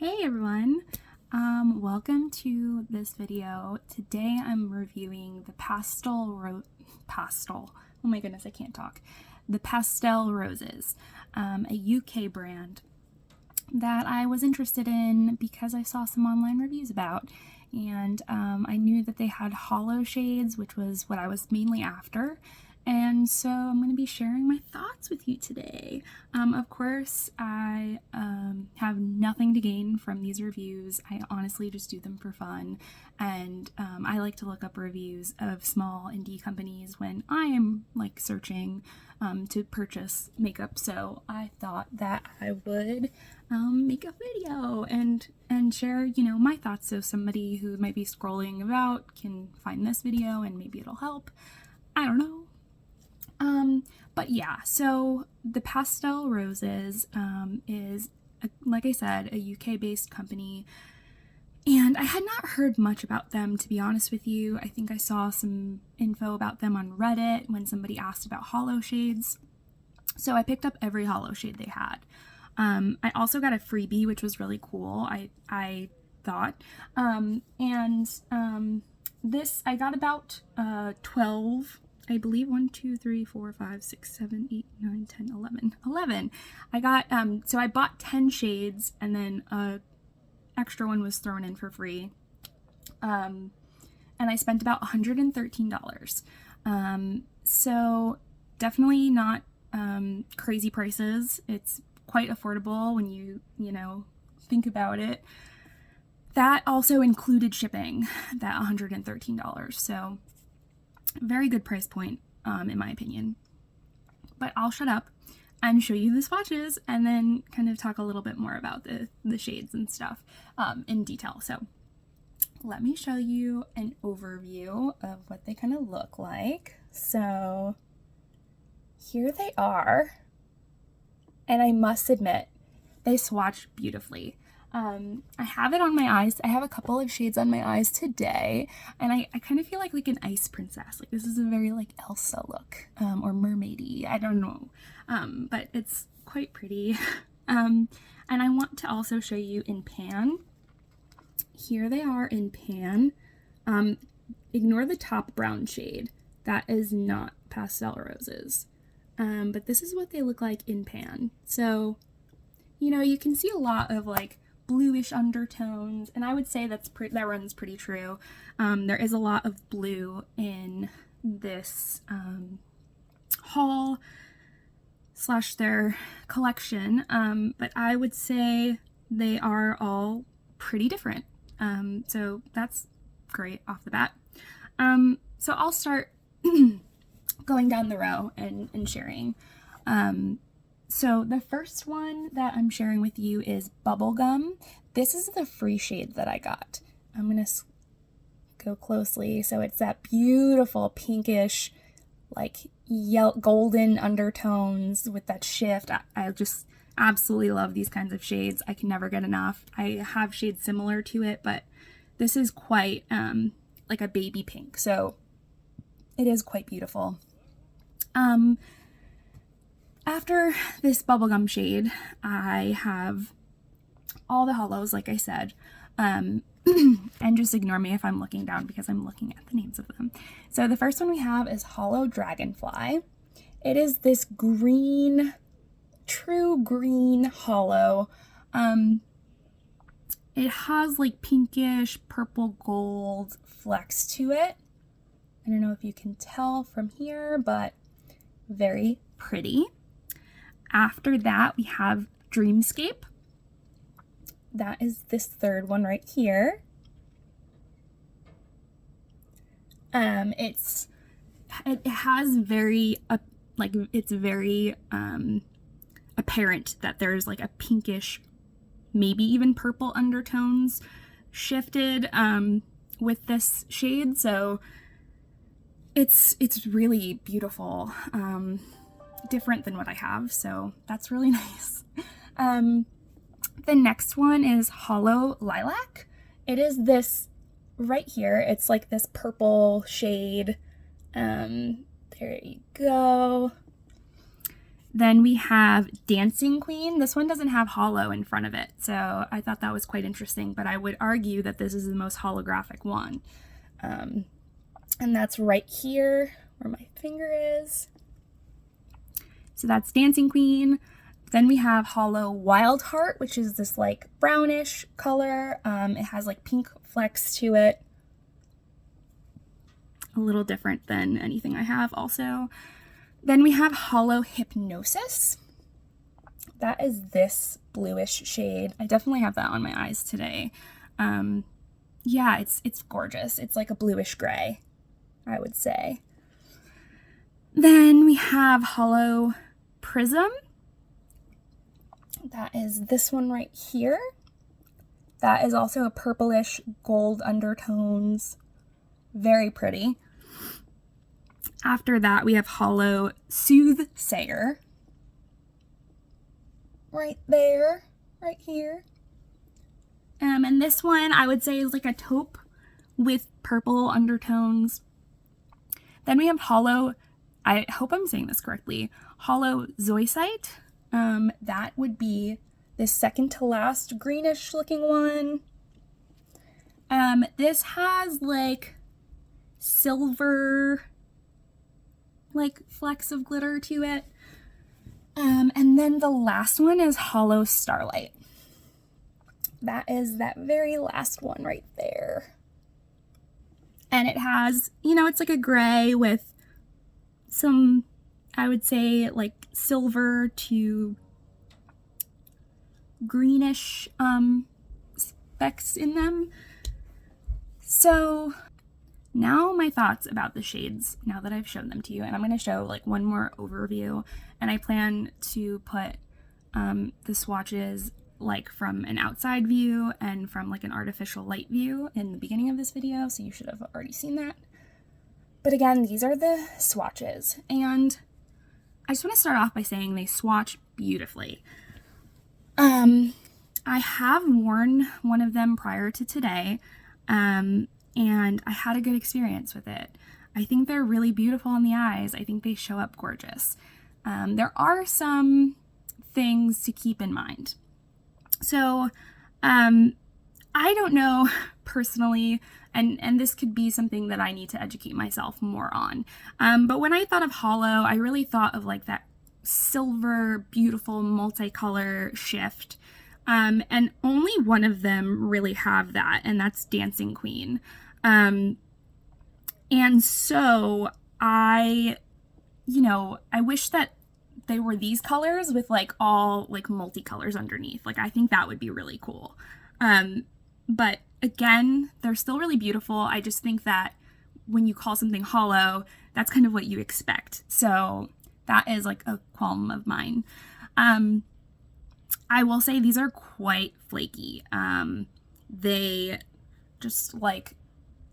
Hey everyone, welcome to this video. Today I'm reviewing the Pastel, oh my goodness, I can't talk. The Pastel Roses, a UK brand that I was interested in because I saw some online reviews about. And I knew that they had Holo shades, which was what I was mainly after. And so I'm going to be sharing my thoughts with you today. Of course, I have nothing to gain from these reviews. I honestly just do them for fun. And I like to look up reviews of small indie companies when I am like searching to purchase makeup. So I thought that I would make a video and share, my thoughts, so somebody who might be scrolling about can find this video and maybe it'll help. I don't know. But yeah, so the Pastel Roses is, like I said, a UK-based company, and I had not heard much about them, to be honest with you. I think I saw some info about them on Reddit when somebody asked about Holo shades, so I picked up every Holo shade they had. I also got a freebie, which was really cool, I thought, this, I got about 12, I believe, 1, 2, 3, 4, 5, 6, 7, 8, 9, 10, 11. 11. I got, so I bought 10 shades and then a extra one was thrown in for free. And I spent about $113. So definitely not, crazy prices. It's quite affordable when you think about it. That also included shipping, that $113. So very good price point, in my opinion. But I'll shut up and show you the swatches and then kind of talk a little bit more about the shades and stuff in detail. So let me show you an overview of what they kind of look like. So here they are. And I must admit, they swatch beautifully. I have it on my eyes. I have a couple of shades on my eyes today, and I kind of feel like an ice princess. Like, this is a very like Elsa look, or mermaidy. I don't know, but it's quite pretty. And I want to also show you in pan. Here they are in pan. Ignore the top brown shade. That is not Pastel Roses. But this is what they look like in pan. So, you can see a lot of like bluish undertones, and I would say that runs pretty true. There is a lot of blue in this haul / their collection, but I would say they are all pretty different. So that's great off the bat. So I'll start going down the row and sharing. So the first one that I'm sharing with you is Bubblegum. This is the free shade that I got. I'm going to go closely. So it's that beautiful pinkish, like yellow, golden undertones with that shift. I just absolutely love these kinds of shades. I can never get enough. I have shades similar to it, but this is quite like a baby pink. So it is quite beautiful. After this bubblegum shade, I have all the Holos, like I said, and just ignore me if I'm looking down because I'm looking at the names of them. So the first one we have is Holo Dragonfly. It is this green, true green Holo. It has like pinkish purple gold flecks to it. I don't know if you can tell from here, but very pretty. After that, we have Dreamscape. That is this third one right here. It has very it's very apparent that there's like a pinkish, maybe even purple undertones shifted with this shade. So it's really beautiful. Different than what I have, so that's really nice. The next one is Holo Lilac. It is this right here. It's like this purple shade. There you go. Then we have Dancing Queen. This one doesn't have Holo in front of it, so I thought that was quite interesting, but I would argue that this is the most holographic one. And that's right here where my finger is. So that's Dancing Queen. Then we have Holo Wild Heart, which is this like brownish color. It has like pink flecks to it. A little different than anything I have also. Then we have Holo Hypnosis. That is this bluish shade. I definitely have that on my eyes today. Yeah, it's gorgeous. It's like a bluish gray, I would say. Then we have Holo Prism. That is this one right here. That is also a purplish gold undertones. Very pretty. After that, we have Holo Soothsayer. Right there, right here. And this one I would say is like a taupe with purple undertones. Then we have Holo, I hope I'm saying this correctly, Holo Zoisite. That would be this second to last greenish looking one. This has like silver like flecks of glitter to it. And then the last one is Holo Starlight. That is that very last one right there. And it has, you know, it's like a gray with some, I would say, like silver to greenish specks in them. So now my thoughts about the shades, now that I've shown them to you, and I'm going to show like one more overview, and I plan to put the swatches like from an outside view and from like an artificial light view in the beginning of this video, so you should have already seen that. But again, these are the swatches, and I just want to start off by saying they swatch beautifully. I have worn one of them prior to today, and I had a good experience with it. I think they're really beautiful in the eyes. I think they show up gorgeous. There are some things to keep in mind. So, I don't know personally, and this could be something that I need to educate myself more on. But when I thought of Holo, I really thought of like that silver, beautiful, multicolor shift. And only one of them really have that, and that's Dancing Queen. And so I wish that they were these colors with like all like multicolors underneath. Like I think that would be really cool. But again, they're still really beautiful. I just think that when you call something Holo, that's kind of what you expect. So that is like a qualm of mine. I will say these are quite flaky. They just like,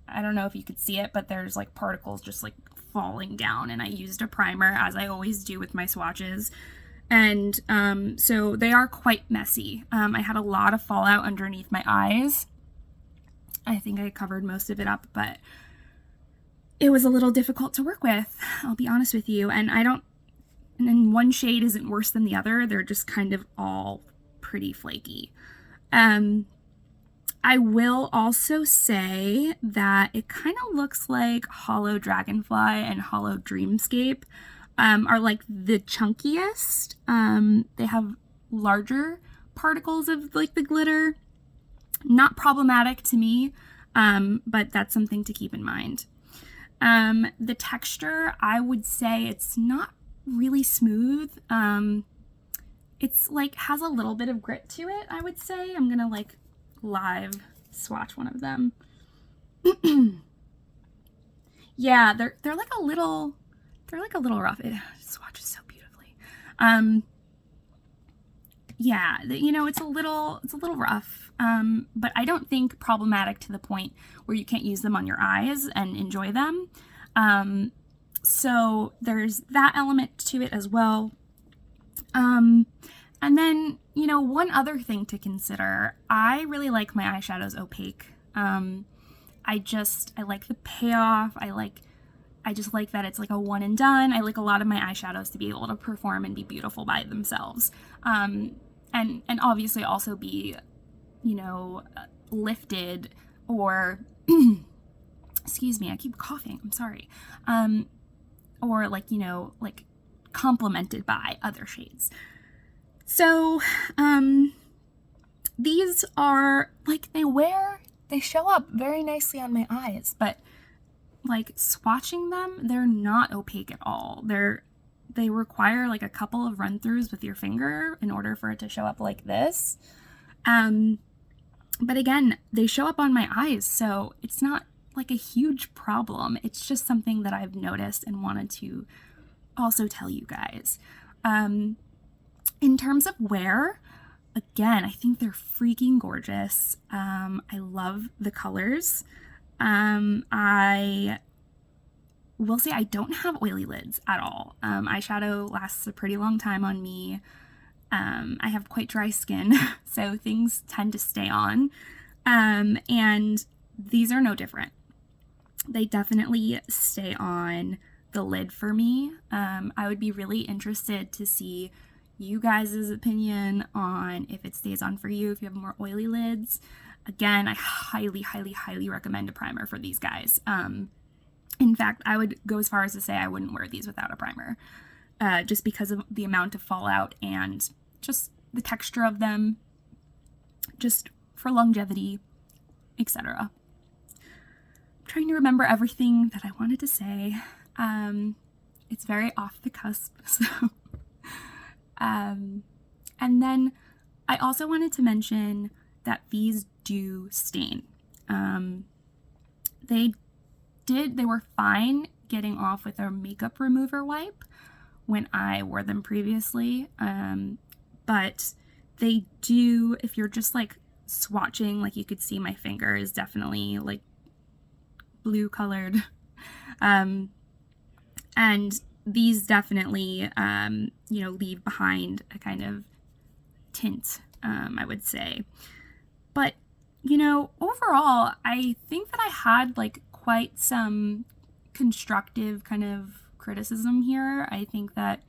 I don't know if you could see it, but there's like particles just like falling down, and I used a primer as I always do with my swatches. And so they are quite messy. I had a lot of fallout underneath my eyes. I think I covered most of it up, but it was a little difficult to work with, I'll be honest with you. And then one shade isn't worse than the other. They're just kind of all pretty flaky. I will also say that it kind of looks like Holo Dragonfly and Holo Dreamscape are like the chunkiest. They have larger particles of like the glitter. Not problematic to me, but that's something to keep in mind. The texture, I would say it's not really smooth. It's like has a little bit of grit to it, I would say. I'm gonna like live swatch one of them. Yeah, they're like a little rough. It swatches so beautifully. Yeah, you know, it's a little rough. But I don't think problematic to the point where you can't use them on your eyes and enjoy them. So there's that element to it as well. And then, you know, one other thing to consider, I really like my eyeshadows opaque. I like the payoff. I like I just like that it's like a one and done. I like a lot of my eyeshadows to be able to perform and be beautiful by themselves. And obviously also be, you know, lifted or, excuse me, I keep coughing, I'm sorry. Or like, you know, like complemented by other shades. So, these are like, they show up very nicely on my eyes, but like swatching them, they're not opaque at all. They require like a couple of run-throughs with your finger in order for it to show up like this. But again, they show up on my eyes, so it's not like a huge problem. It's just something that I've noticed and wanted to also tell you guys. In terms of wear, again, I think they're freaking gorgeous. I love the colors. I will say I don't have oily lids at all. Eyeshadow lasts a pretty long time on me. I have quite dry skin, so things tend to stay on. And these are no different. They definitely stay on the lid for me. I would be really interested to see you guys' opinion on if it stays on for you, if you have more oily lids. Again, I highly, highly, highly recommend a primer for these guys. In fact, I would go as far as to say I wouldn't wear these without a primer, just because of the amount of fallout and just the texture of them, just for longevity, etc. I'm trying to remember everything that I wanted to say. It's very off the cusp, so... and then I also wanted to mention that these do stain. They were fine getting off with a makeup remover wipe when I wore them previously. But they do, if you're just like swatching, like you could see my finger is definitely like blue colored. And these definitely, you know, leave behind a kind of tint, I would say. But, you know, overall, I think that I had like quite some constructive kind of criticism here. I think that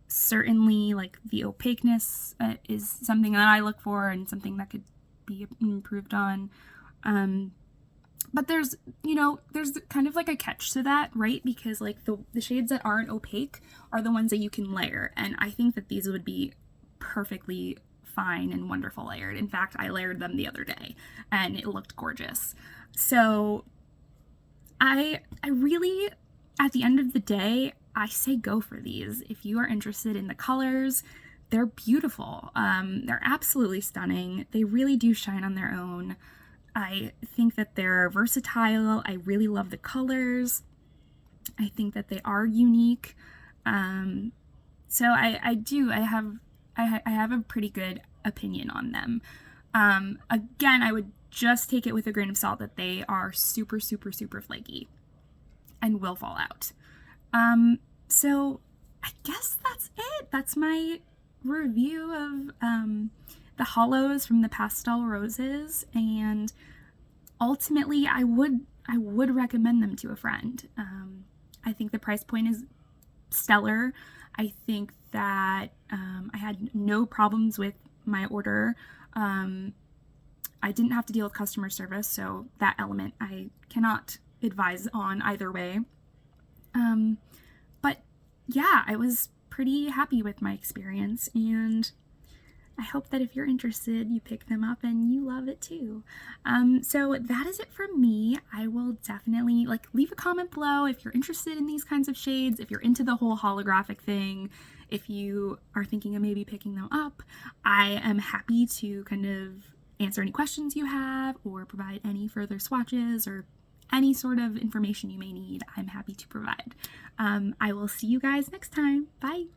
certainly like the opaqueness is something that I look for and something that could be improved on. But there's, you know, there's kind of like a catch to that, right? Because like the shades that aren't opaque are the ones that you can layer. And I think that these would be perfectly fine and wonderful layered. In fact, I layered them the other day and it looked gorgeous. So I really, at the end of the day, I say go for these. If you are interested in the colors, they're beautiful. They're absolutely stunning. They really do shine on their own. I think that they're versatile. I really love the colors. I think that they are unique. So I have a pretty good opinion on them. Again, I would just take it with a grain of salt that they are super, super, super flaky and will fall out. So I guess that's it. That's my review of the Holos from the Pastel Roses, and ultimately I would recommend them to a friend. I think the price point is stellar. I think that I had no problems with my order. I didn't have to deal with customer service, so that element I cannot advise on either way. But yeah, I was pretty happy with my experience, and I hope that if you're interested, you pick them up and you love it too. So that is it from me. I will definitely leave a comment below if you're interested in these kinds of shades, if you're into the whole holographic thing, if you are thinking of maybe picking them up. I am happy to kind of answer any questions you have or provide any further swatches or any sort of information you may need. I'm happy to provide. I will see you guys next time. Bye.